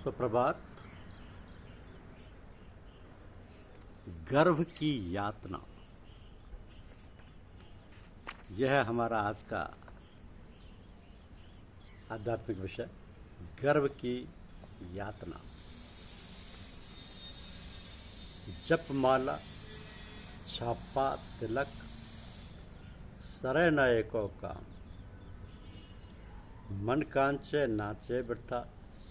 सुप्रभात। गर्भ की यातना, यह है हमारा आज का आध्यात्मिक विषय। गर्भ की यातना। जपमाला छापा तिलक सरे न एको काम, मन कांचे नाचे वृथा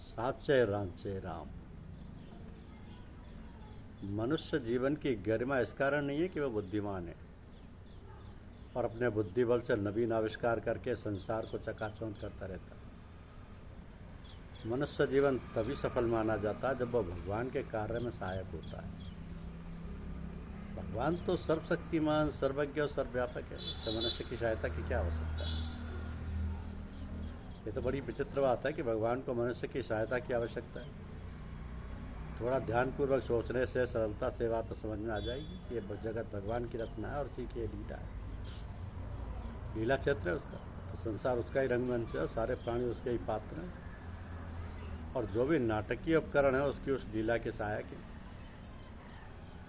साचे रांचे राम। मनुष्य जीवन की गरिमा इस कारण नहीं है कि वह बुद्धिमान है और अपने बुद्धि बल से नवीन आविष्कार करके संसार को चकाचौंध करता रहता है। मनुष्य जीवन तभी सफल माना जाता है जब वह भगवान के कार्य में सहायक होता है। भगवान तो सर्वशक्तिमान, सर्वज्ञ और सर्वव्यापक है, उससे मनुष्य की सहायता की क्या आवश्यकता है। ये तो बड़ी विचित्र बात है कि भगवान को मनुष्य की सहायता की आवश्यकता है। थोड़ा ध्यानपूर्वक सोचने से सरलता से बात तो समझ में आ जाएगी कि ये जगत भगवान की रचना है और उसी की लीला है। लीला क्षेत्र है उसका, तो संसार उसका ही रंगमंच है और सारे प्राणी उसके ही पात्र हैं और जो भी नाटकीय उपकरण है उसकी उस लीला के सहायक है।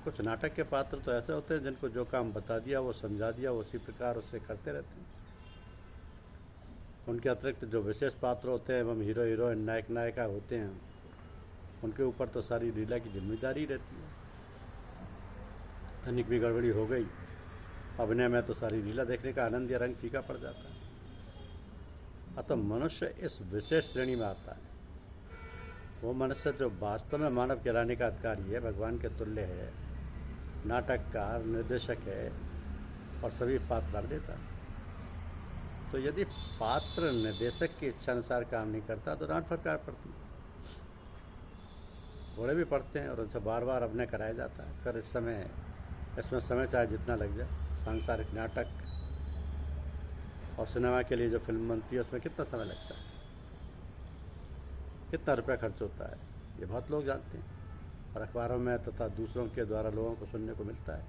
कुछ नाटक के पात्र तो ऐसे होते हैं जिनको जो काम बता दिया, वो समझा दिया, वो उसी प्रकार उससे करते रहते हैं। उनके अतिरिक्त जो विशेष पात्र होते हैं एवं हीरो हीरोइन, नायक नायिका होते हैं, उनके ऊपर तो सारी लीला की जिम्मेदारी रहती है। तनिक भी गड़बड़ी हो गई अभिनय में तो सारी लीला देखने का आनंद या रंग फीका पड़ जाता है। अतः मनुष्य इस विशेष श्रेणी में आता है। वो मनुष्य जो वास्तव में मानव कहलाने का अधिकारी है, भगवान के तुल्य है, नाटककार, निर्देशक है और सभी पात्र अभिनेता है। तो यदि पात्र निर्देशक की इच्छा अनुसार काम नहीं करता तो डांट फटकार पड़ती है। घोड़े भी पड़ते हैं और उनसे बार बार अभिनय कराया जाता है। फिर इसमें समय चाहे जितना लग जाए, सांसारिक नाटक और सिनेमा के लिए जो फिल्म बनती है उसमें कितना समय लगता है, कितना रुपया खर्च होता है, ये बहुत लोग जानते हैं और अखबारों में तथा दूसरों के द्वारा लोगों को सुनने को मिलता है।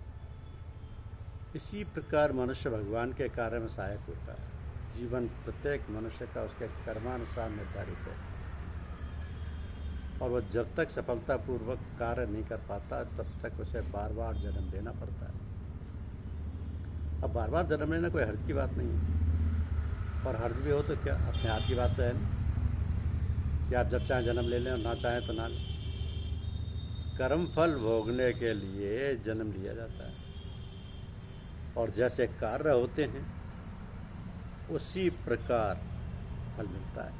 इसी प्रकार मनुष्य भगवान के कार्य में सहायक होता है। जीवन प्रत्येक मनुष्य का उसके कर्मानुसार निर्धारित है और वह जब तक सफलतापूर्वक कार्य नहीं कर पाता तब तक उसे बार बार जन्म लेना पड़ता है। अब बार बार जन्म लेना कोई हर्ज की बात नहीं है, और हर्ज भी हो तो क्या, अपने हाथ की बात तो है नहीं कि आप जब चाहें जन्म ले लें और ना चाहें तो ना लें। कर्म फल भोगने के लिए जन्म लिया जाता है और जैसे कार्य होते हैं उसी प्रकार फल मिलता है।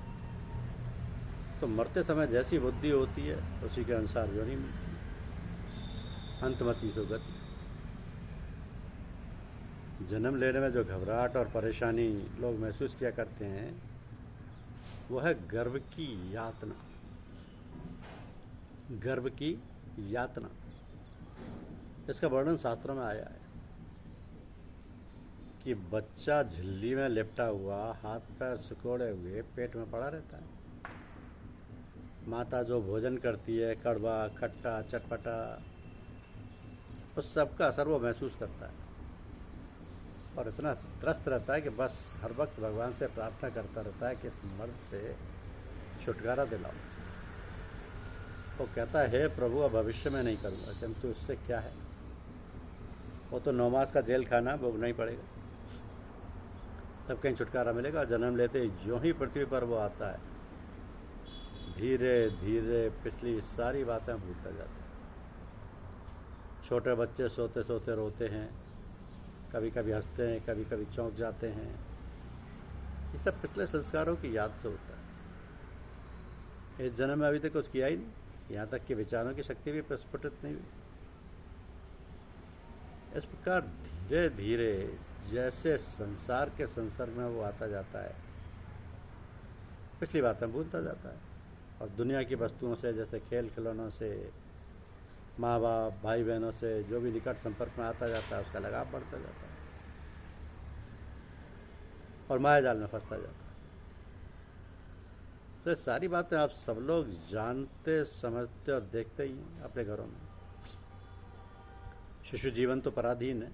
तो मरते समय जैसी बुद्धि होती है उसी के अनुसार योनि मिलती है। अंतमति सुगति। जन्म लेने में जो घबराहट और परेशानी लोग महसूस किया करते हैं वो है गर्भ की यातना। गर्भ की यातना, इसका वर्णन शास्त्रों में आया है कि बच्चा झिल्ली में लिपटा हुआ, हाथ पैर सिकोड़े हुए पेट में पड़ा रहता है। माता जो भोजन करती है, कड़वा, खट्टा, चटपटा, उस सब का असर वो महसूस करता है और इतना त्रस्त रहता है कि बस हर वक्त भगवान से प्रार्थना करता रहता है कि इस मर्द से छुटकारा दिलाओ। वो कहता है, हे प्रभु, अब भविष्य में नहीं करूँगा, किंतु उससे क्या है, वो तो 9 मास का जेल खाना भोगना ही पड़ेगा, तब कहीं छुटकारा मिलेगा। जन्म लेते ही ज्यों ही पृथ्वी पर वो आता है, धीरे धीरे पिछली सारी बातें भूलता जाता है। छोटे बच्चे सोते सोते रोते हैं, कभी कभी हंसते हैं, कभी कभी चौंक जाते हैं। ये सब पिछले संस्कारों की याद से होता है। इस जन्म में अभी तक कुछ किया ही नहीं, यहाँ तक कि विचारों की शक्ति भी प्रस्फुटित नहीं हुई। इस प्रकार धीरे धीरे जैसे संसार के संसर्ग में वो आता जाता है, पिछली बातें भूलता जाता है और दुनिया की वस्तुओं से, जैसे खेल खिलौनों से, माँ बाप, भाई बहनों से जो भी निकट संपर्क में आता जाता है उसका लगाव बढ़ता जाता है और माया जाल में फंसता जाता है। तो ये सारी बातें आप सब लोग जानते, समझते और देखते ही हैं अपने घरों में। शिशु जीवन तो पराधीन है।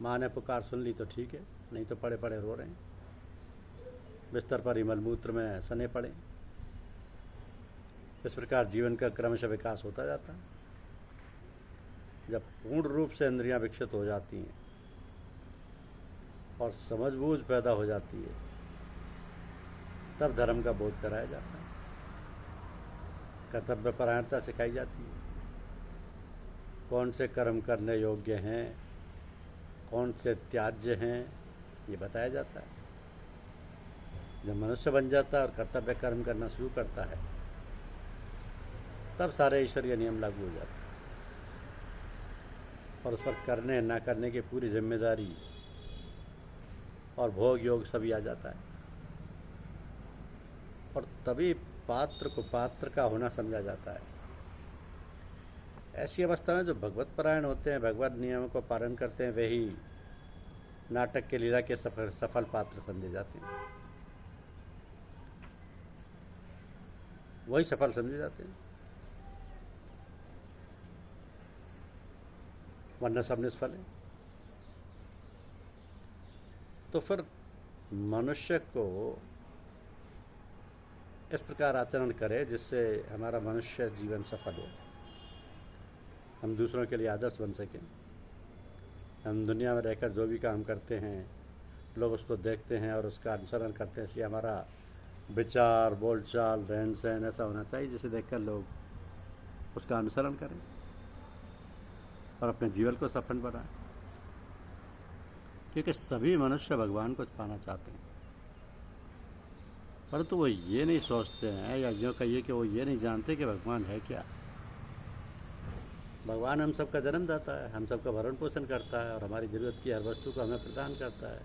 माँ ने पुकार सुन ली तो ठीक है, नहीं तो पड़े पड़े रो रहे हैं, बिस्तर पर ही मलमूत्र में सने पड़े। इस प्रकार जीवन का क्रमशः विकास होता जाता है। जब पूर्ण रूप से इंद्रियां विकसित हो जाती हैं और समझबूझ पैदा हो जाती है, तब धर्म का बोध कराया जाता है, कर्तव्य परायणता सिखाई जाती है, कौन से कर्म करने योग्य हैं, कौन से त्याज्य हैं, ये बताया जाता है। जब मनुष्य बन जाता है और कर्तव्य कर्म करना शुरू करता है, तब सारे ईश्वरीय नियम लागू हो जाते हैं और उस पर करने ना करने की पूरी जिम्मेदारी और भोग योग सभी आ जाता है। और तभी पात्र को पात्र का होना समझा जाता है। ऐसी अवस्था में जो भगवत परायण होते हैं, भगवत नियमों को पालन करते हैं, वही नाटक के लीला के सफल पात्र समझे जाते हैं, वही सफल समझे जाते हैं, वरना सब निष्फल है। तो फिर मनुष्य को इस प्रकार आचरण करे जिससे हमारा मनुष्य जीवन सफल हो, हम दूसरों के लिए आदर्श बन सकें। हम दुनिया में रहकर जो भी काम करते हैं, लोग उसको देखते हैं और उसका अनुसरण करते हैं, इसलिए हमारा विचार, बोलचाल, रहन सहन ऐसा होना चाहिए जिसे देखकर लोग उसका अनुसरण करें और अपने जीवन को सफल बनाएं। क्योंकि सभी मनुष्य भगवान को पाना चाहते हैं, परंतु वो ये नहीं सोचते हैं, या यूँ कहिए कि वो ये नहीं जानते कि भगवान है क्या। भगवान हम सबका जन्मदाता है, हम सबका भरण पोषण करता है और हमारी ज़रूरत की हर वस्तु को हमें प्रदान करता है।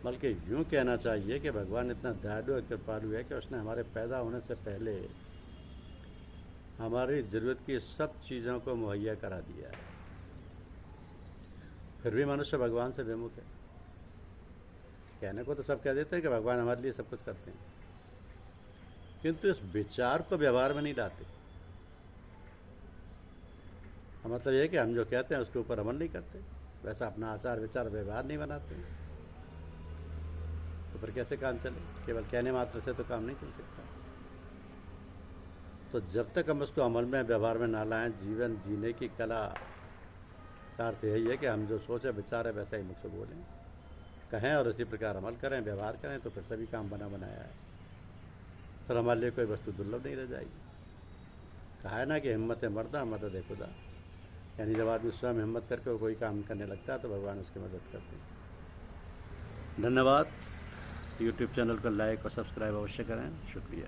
बल्कि यूँ कहना चाहिए कि भगवान इतना दयालु और कृपालु है कि उसने हमारे पैदा होने से पहले हमारी ज़रूरत की सब चीज़ों को मुहैया करा दिया है। फिर भी मनुष्य भगवान से विमुख है। कहने को तो सब कह देते हैं कि भगवान हमारे लिए सब कुछ करते हैं, किंतु इस विचार को व्यवहार में नहीं लाते। मतलब यह है कि हम जो कहते हैं उसके ऊपर अमल नहीं करते, वैसा अपना आचार विचार व्यवहार नहीं बनाते, तो फिर कैसे काम चले? केवल कहने मात्र से तो काम नहीं चल सकता। तो जब तक हम उसको अमल में, व्यवहार में ना लाएं, जीवन जीने की कला का अर्थ यही है कि हम जो सोचे विचार है वैसा ही मुख से बोलें, कहें और इसी प्रकार अमल करें, व्यवहार करें, तो फिर सभी काम बना बनाया है। फिर हमारे लिए कोई वस्तु दुर्लभ नहीं रह जाएगी। कहा है ना कि हिम्मत है मर्दा, मदद है खुदा। यानी जब आदमी स्वयं हिम्मत करके कोई काम करने लगता है तो भगवान उसकी मदद करते हैं। धन्यवाद। यूट्यूब चैनल को लाइक और सब्सक्राइब अवश्य करें। शुक्रिया।